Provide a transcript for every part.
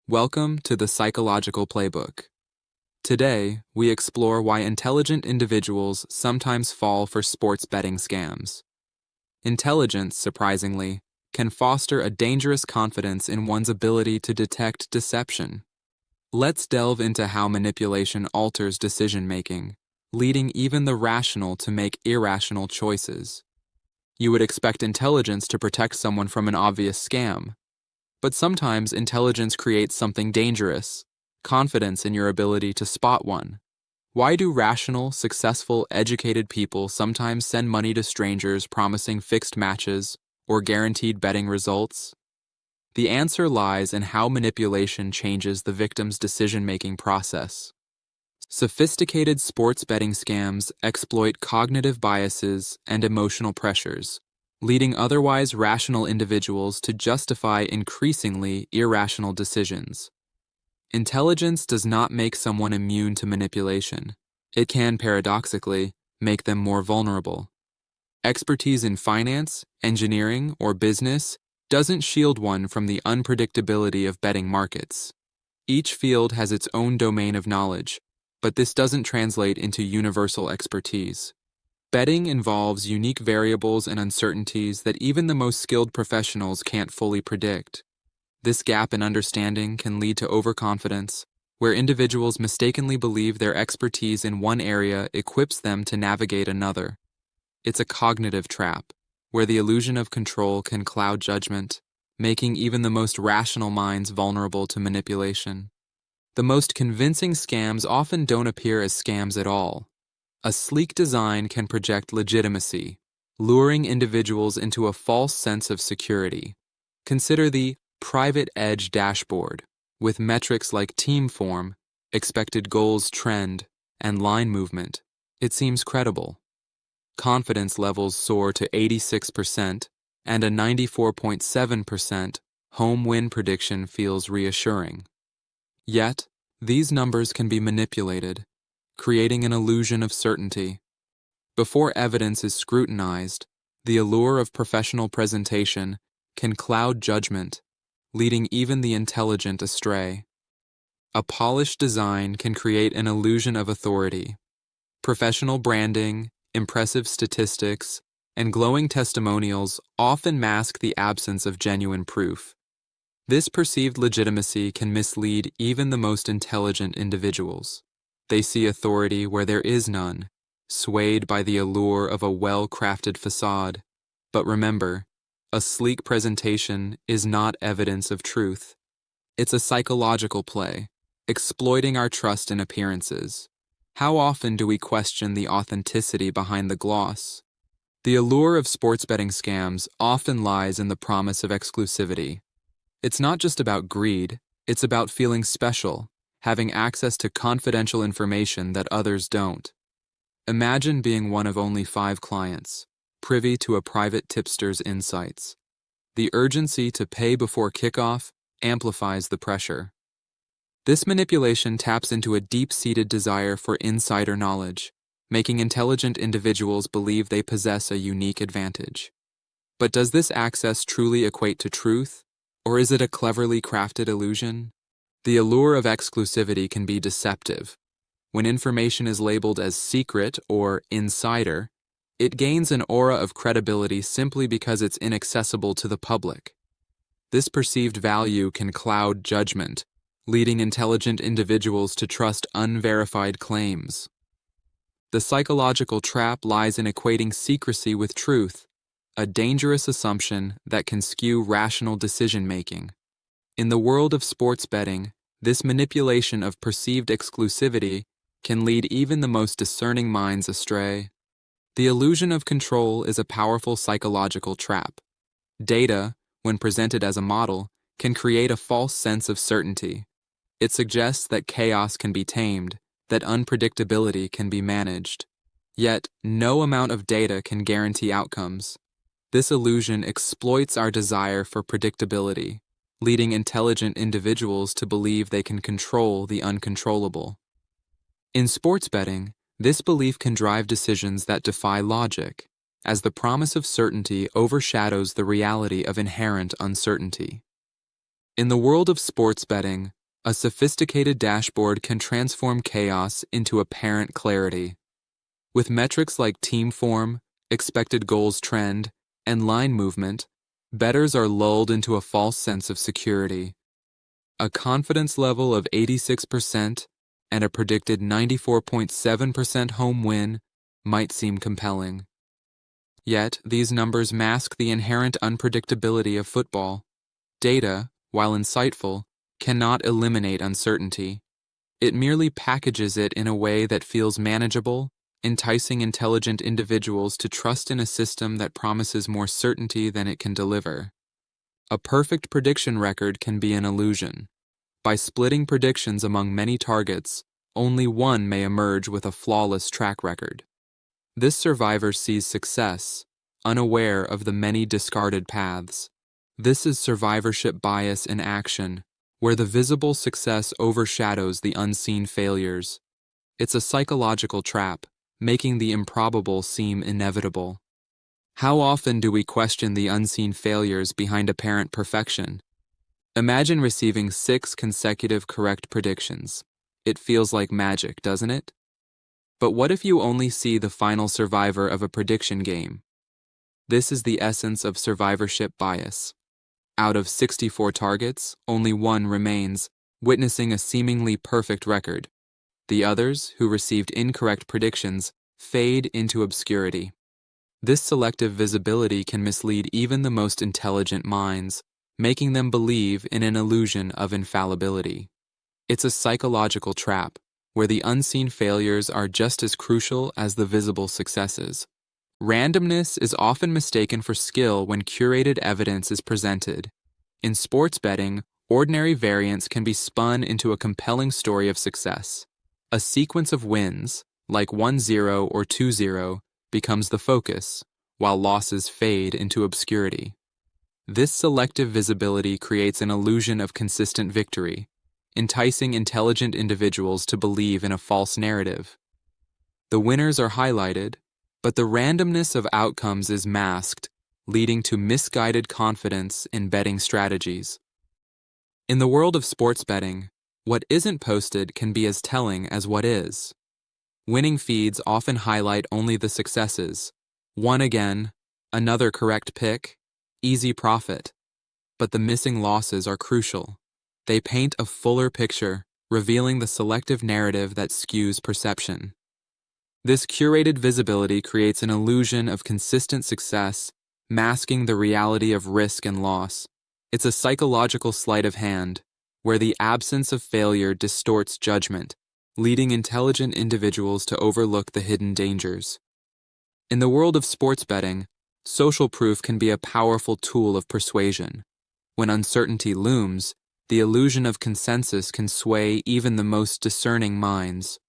Welcome to the Psychological Playbook. Today, we explore why intelligent individuals sometimes fall for sports betting scams. Intelligence, surprisingly, can foster a dangerous confidence in one's ability to detect deception. Let's delve into how manipulation alters decision-making, leading even the rational to make irrational choices. You would expect intelligence to protect someone from an obvious scam. But sometimes intelligence creates something dangerous, confidence in your ability to spot one. Why do rational, successful, educated people sometimes send money to strangers promising fixed matches or guaranteed betting results? The answer lies in how manipulation changes the victim's decision-making process. Sophisticated sports betting scams exploit cognitive biases and emotional pressures, leading otherwise rational individuals to justify increasingly irrational decisions. Intelligence does not make someone immune to manipulation. It can, paradoxically, make them more vulnerable. Expertise in finance, engineering, or business doesn't shield one from the unpredictability of betting markets. Each field has its own domain of knowledge, but this doesn't translate into universal expertise. Betting involves unique variables and uncertainties that even the most skilled professionals can't fully predict. This gap in understanding can lead to overconfidence, where individuals mistakenly believe their expertise in one area equips them to navigate another. It's a cognitive trap, where the illusion of control can cloud judgment, making even the most rational minds vulnerable to manipulation. The most convincing scams often don't appear as scams at all. A sleek design can project legitimacy, luring individuals into a false sense of security. Consider the private edge dashboard, with metrics like team form, expected goals trend, and line movement. It seems credible. Confidence levels soar to 86%, and a 94.7% home win prediction feels reassuring. Yet, these numbers can be manipulated, creating an illusion of certainty. Before evidence is scrutinized, the allure of professional presentation can cloud judgment, leading even the intelligent astray. A polished design can create an illusion of authority. Professional branding, impressive statistics, and glowing testimonials often mask the absence of genuine proof. This perceived legitimacy can mislead even the most intelligent individuals. They see authority where there is none, swayed by the allure of a well-crafted facade. But remember, a sleek presentation is not evidence of truth. It's a psychological play, exploiting our trust in appearances. How often do we question the authenticity behind the gloss? The allure of sports betting scams often lies in the promise of exclusivity. It's not just about greed, it's about feeling special, having access to confidential information that others don't. Imagine being one of only 5 clients, privy to a private tipster's insights. The urgency to pay before kickoff amplifies the pressure. This manipulation taps into a deep-seated desire for insider knowledge, making intelligent individuals believe they possess a unique advantage. But does this access truly equate to truth, or is it a cleverly crafted illusion? The allure of exclusivity can be deceptive. When information is labeled as secret or insider, it gains an aura of credibility simply because it's inaccessible to the public. This perceived value can cloud judgment, leading intelligent individuals to trust unverified claims. The psychological trap lies in equating secrecy with truth, a dangerous assumption that can skew rational decision-making. In the world of sports betting, this manipulation of perceived exclusivity can lead even the most discerning minds astray. The illusion of control is a powerful psychological trap. Data, when presented as a model, can create a false sense of certainty. It suggests that chaos can be tamed, that unpredictability can be managed. Yet, no amount of data can guarantee outcomes. This illusion exploits our desire for predictability, leading intelligent individuals to believe they can control the uncontrollable. In sports betting, this belief can drive decisions that defy logic, as the promise of certainty overshadows the reality of inherent uncertainty. In the world of sports betting, A sophisticated dashboard can transform chaos into apparent clarity. With metrics like team form, expected goals trend, and line movement, bettors are lulled into a false sense of security. A confidence level of 86% and a predicted 94.7% home win might seem compelling. Yet, these numbers mask the inherent unpredictability of football. Data, while insightful, cannot eliminate uncertainty. It merely packages it in a way that feels manageable, enticing intelligent individuals to trust in a system that promises more certainty than it can deliver. A perfect prediction record can be an illusion. By splitting predictions among many targets, only one may emerge with a flawless track record. This survivor sees success, unaware of the many discarded paths. This is survivorship bias in action, where the visible success overshadows the unseen failures. It's a psychological trap, making the improbable seem inevitable. How often do we question the unseen failures behind apparent perfection? Imagine receiving 6 consecutive correct predictions. It feels like magic, doesn't it? But what if you only see the final survivor of a prediction game? This is the essence of survivorship bias. Out of 64 targets, only one remains, witnessing a seemingly perfect record. The others, who received incorrect predictions, fade into obscurity. This selective visibility can mislead even the most intelligent minds, making them believe in an illusion of infallibility. It's a psychological trap, where the unseen failures are just as crucial as the visible successes. Randomness is often mistaken for skill when curated evidence is presented. In sports betting, ordinary variance can be spun into a compelling story of success. A sequence of wins, like 1-0 or 2-0, becomes the focus, while losses fade into obscurity. This selective visibility creates an illusion of consistent victory, enticing intelligent individuals to believe in a false narrative. The winners are highlighted, but the randomness of outcomes is masked, leading to misguided confidence in betting strategies. In the world of sports betting, what isn't posted can be as telling as what is. Winning feeds often highlight only the successes. Won again, another correct pick, easy profit. But the missing losses are crucial. They paint a fuller picture, revealing the selective narrative that skews perception. This curated visibility creates an illusion of consistent success, masking the reality of risk and loss. It's a psychological sleight of hand, where the absence of failure distorts judgment, leading intelligent individuals to overlook the hidden dangers. In the world of sports betting, social proof can be a powerful tool of persuasion. When uncertainty looms, the illusion of consensus can sway even the most discerning minds.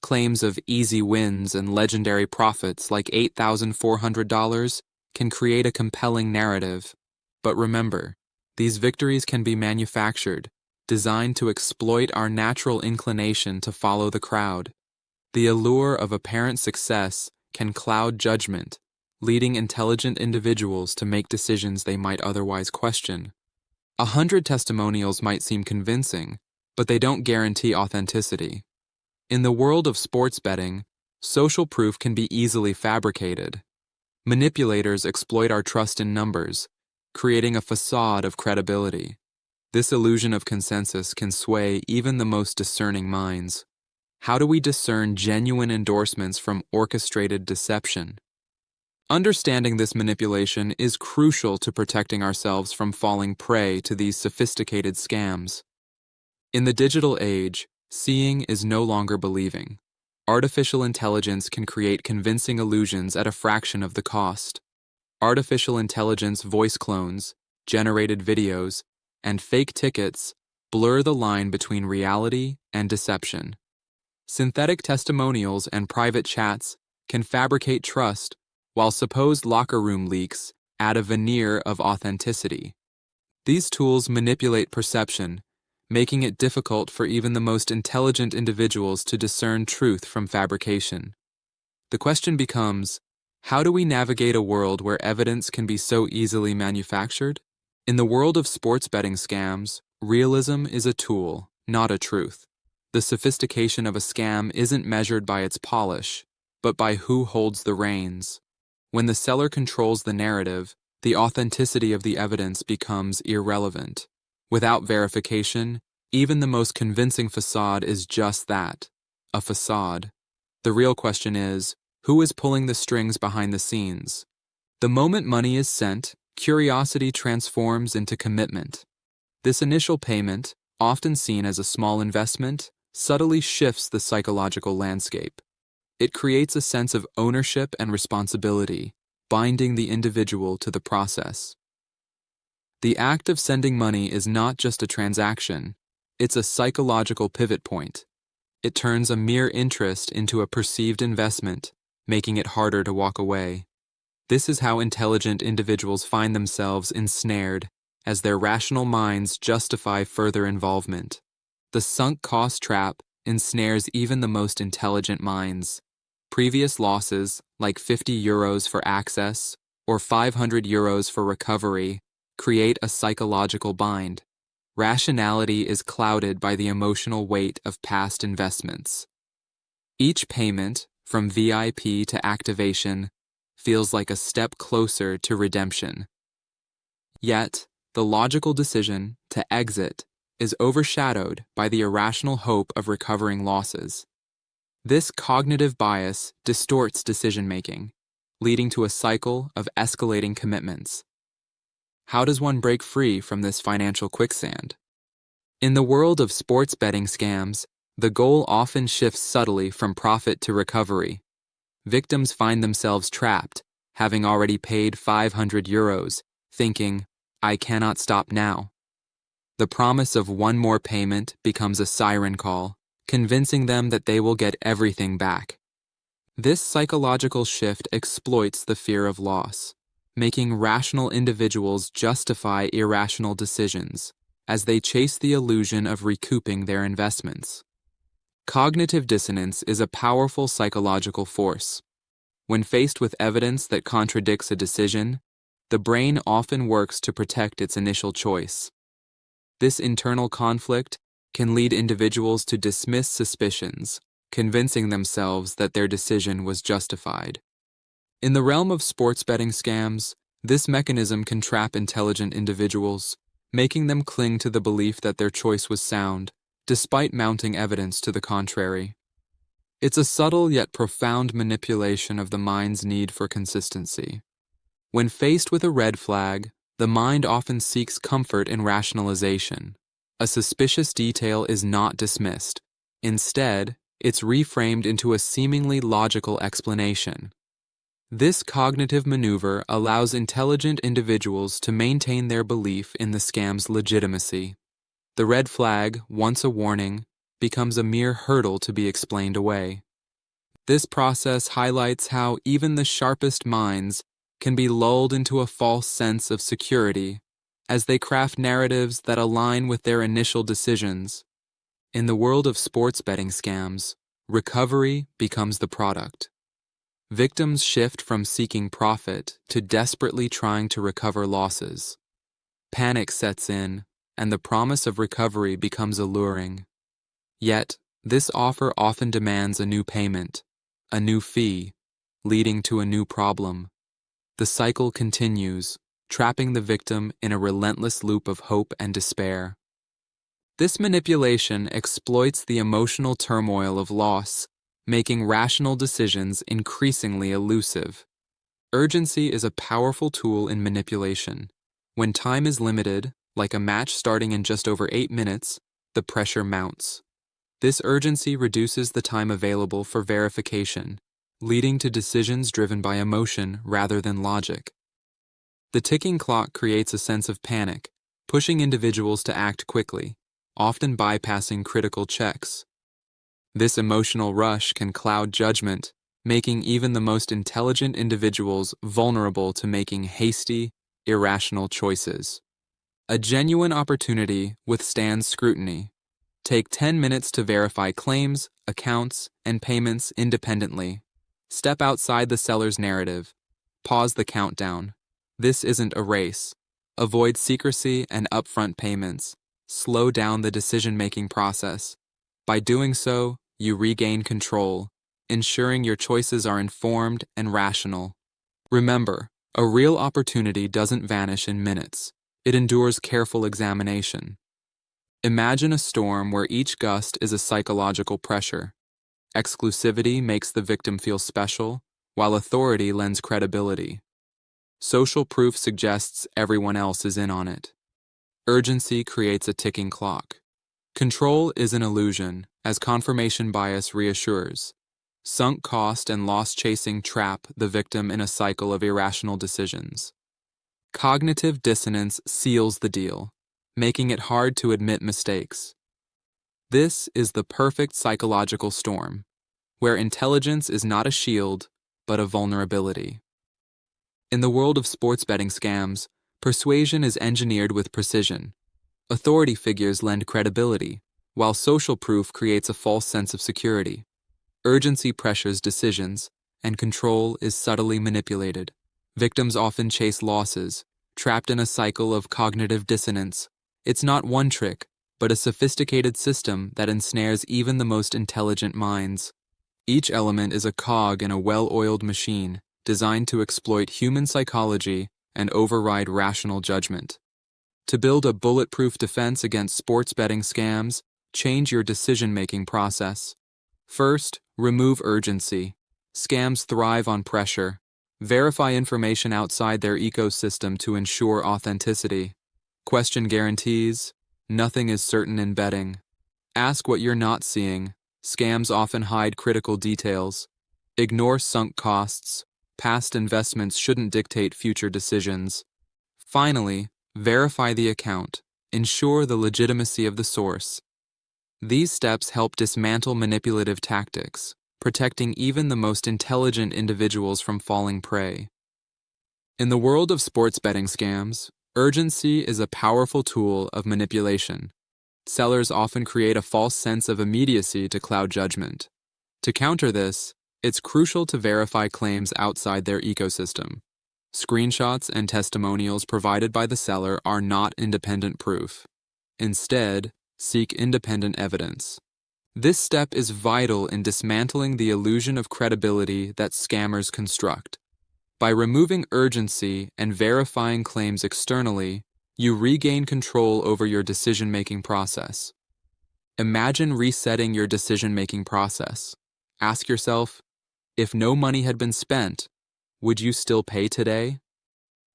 Claims of easy wins and legendary profits like $8,400 can create a compelling narrative. But remember, these victories can be manufactured, designed to exploit our natural inclination to follow the crowd. The allure of apparent success can cloud judgment, leading intelligent individuals to make decisions they might otherwise question. 100 testimonials might seem convincing, but they don't guarantee authenticity. In the world of sports betting, social proof can be easily fabricated. Manipulators exploit our trust in numbers, creating a facade of credibility. This illusion of consensus can sway even the most discerning minds. How do we discern genuine endorsements from orchestrated deception? Understanding this manipulation is crucial to protecting ourselves from falling prey to these sophisticated scams. In the digital age, seeing is no longer believing. Artificial intelligence can create convincing illusions at a fraction of the cost. Artificial intelligence voice clones, generated videos, and fake tickets blur the line between reality and deception. Synthetic testimonials and private chats can fabricate trust, while supposed locker room leaks add a veneer of authenticity. These tools manipulate perception, making it difficult for even the most intelligent individuals to discern truth from fabrication. The question becomes, how do we navigate a world where evidence can be so easily manufactured? In the world of sports betting scams, realism is a tool, not a truth. The sophistication of a scam isn't measured by its polish, but by who holds the reins. When the seller controls the narrative, the authenticity of the evidence becomes irrelevant. Without verification, even the most convincing facade is just that, a facade. The real question is, who is pulling the strings behind the scenes? The moment money is sent, curiosity transforms into commitment. This initial payment, often seen as a small investment, subtly shifts the psychological landscape. It creates a sense of ownership and responsibility, binding the individual to the process. The act of sending money is not just a transaction, it's a psychological pivot point. It turns a mere interest into a perceived investment, making it harder to walk away. This is how intelligent individuals find themselves ensnared, as their rational minds justify further involvement. The sunk cost trap ensnares even the most intelligent minds. Previous losses, like €50 for access or €500 for recovery, create a psychological bind. Rationality is clouded by the emotional weight of past investments. Each payment, from VIP to activation, feels like a step closer to redemption. Yet, the logical decision to exit is overshadowed by the irrational hope of recovering losses. This cognitive bias distorts decision-making, leading to a cycle of escalating commitments. How does one break free from this financial quicksand? In the world of sports betting scams, the goal often shifts subtly from profit to recovery. Victims find themselves trapped, having already paid €500, thinking, "I cannot stop now." The promise of one more payment becomes a siren call, convincing them that they will get everything back. This psychological shift exploits the fear of loss, making rational individuals justify irrational decisions as they chase the illusion of recouping their investments. Cognitive dissonance is a powerful psychological force. When faced with evidence that contradicts a decision, the brain often works to protect its initial choice. This internal conflict can lead individuals to dismiss suspicions, convincing themselves that their decision was justified. In the realm of sports betting scams, this mechanism can trap intelligent individuals, making them cling to the belief that their choice was sound, despite mounting evidence to the contrary. It's a subtle yet profound manipulation of the mind's need for consistency. When faced with a red flag, the mind often seeks comfort in rationalization. A suspicious detail is not dismissed. Instead, it's reframed into a seemingly logical explanation. This cognitive maneuver allows intelligent individuals to maintain their belief in the scam's legitimacy. The red flag, once a warning, becomes a mere hurdle to be explained away. This process highlights how even the sharpest minds can be lulled into a false sense of security as they craft narratives that align with their initial decisions. In the world of sports betting scams, recovery becomes the product. Victims shift from seeking profit to desperately trying to recover losses. Panic sets in, and the promise of recovery becomes alluring. Yet, this offer often demands a new payment, a new fee, leading to a new problem. The cycle continues, trapping the victim in a relentless loop of hope and despair. This manipulation exploits the emotional turmoil of loss, making rational decisions increasingly elusive. Urgency is a powerful tool in manipulation. When time is limited, like a match starting in just over 8 minutes, the pressure mounts. This urgency reduces the time available for verification, leading to decisions driven by emotion rather than logic. The ticking clock creates a sense of panic, pushing individuals to act quickly, often bypassing critical checks. This emotional rush can cloud judgment, making even the most intelligent individuals vulnerable to making hasty, irrational choices. A genuine opportunity withstands scrutiny. Take 10 minutes to verify claims, accounts, and payments independently. Step outside the seller's narrative. Pause the countdown. This isn't a race. Avoid secrecy and upfront payments. slow down the decision-making process. By doing so, you regain control, ensuring your choices are informed and rational. Remember, a real opportunity doesn't vanish in minutes. It endures careful examination. Imagine a storm where each gust is a psychological pressure. Exclusivity makes the victim feel special, while authority lends credibility. Social proof suggests everyone else is in on it. Urgency creates a ticking clock. Control is an illusion, as confirmation bias reassures. Sunk cost and loss chasing trap the victim in a cycle of irrational decisions. Cognitive dissonance seals the deal, making it hard to admit mistakes. This is the perfect psychological storm, where intelligence is not a shield, but a vulnerability. In the world of sports betting scams, persuasion is engineered with precision. Authority figures lend credibility, while social proof creates a false sense of security. Urgency pressures decisions, and control is subtly manipulated. Victims often chase losses, trapped in a cycle of cognitive dissonance. It's not one trick, but a sophisticated system that ensnares even the most intelligent minds. Each element is a cog in a well-oiled machine, designed to exploit human psychology and override rational judgment. To build a bulletproof defense against sports betting scams, change your decision-making process. First, remove urgency. Scams thrive on pressure. Verify information outside their ecosystem to ensure authenticity. Question guarantees. Nothing is certain in betting. Ask what you're not seeing. Scams often hide critical details. Ignore sunk costs. Past investments shouldn't dictate future decisions. Finally, verify the account. Ensure the legitimacy of the source. These steps help dismantle manipulative tactics, protecting even the most intelligent individuals from falling prey. In the world of sports betting scams, urgency is a powerful tool of manipulation. Sellers often create a false sense of immediacy to cloud judgment. To counter this, it's crucial to verify claims outside their ecosystem. Screenshots and testimonials provided by the seller are not independent proof. Instead, seek independent evidence. This step is vital in dismantling the illusion of credibility that scammers construct. By removing urgency and verifying claims externally, you regain control over your decision-making process. Imagine resetting your decision-making process. Ask yourself, if no money had been spent, would you still pay today?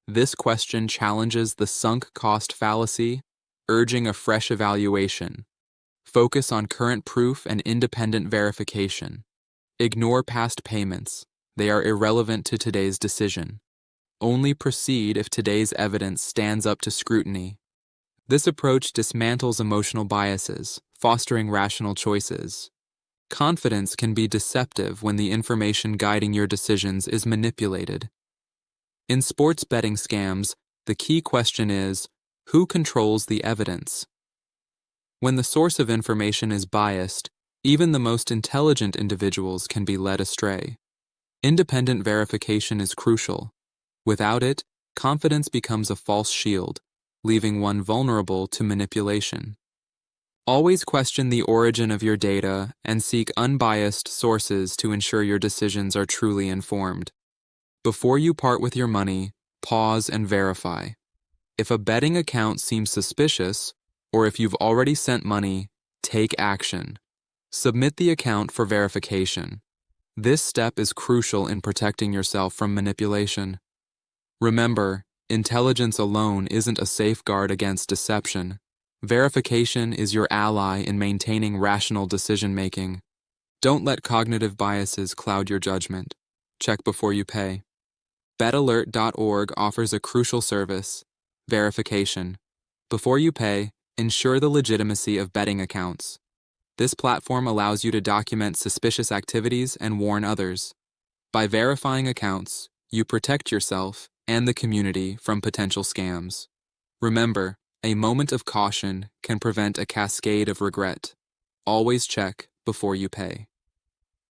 This question challenges the sunk cost fallacy, urging a fresh evaluation. Focus on current proof and independent verification. Ignore past payments. They are irrelevant to today's decision. Only proceed if today's evidence stands up to scrutiny. This approach dismantles emotional biases, fostering rational choices. Confidence can be deceptive when the information guiding your decisions is manipulated. In sports betting scams, the key question is, who controls the evidence? When the source of information is biased, even the most intelligent individuals can be led astray. Independent verification is crucial. Without it, confidence becomes a false shield, leaving one vulnerable to manipulation. Always question the origin of your data and seek unbiased sources to ensure your decisions are truly informed. Before you part with your money, pause and verify. If a betting account seems suspicious, or if you've already sent money, take action. Submit the account for verification. This step is crucial in protecting yourself from manipulation. Remember, intelligence alone isn't a safeguard against deception. Verification is your ally in maintaining rational decision-making. Don't let cognitive biases cloud your judgment. Check before you pay. BetAlert.org offers a crucial service: verification. Before you pay, ensure the legitimacy of betting accounts. This platform allows you to document suspicious activities and warn others. By verifying accounts, you protect yourself and the community from potential scams. Remember, a moment of caution can prevent a cascade of regret. Always check before you pay.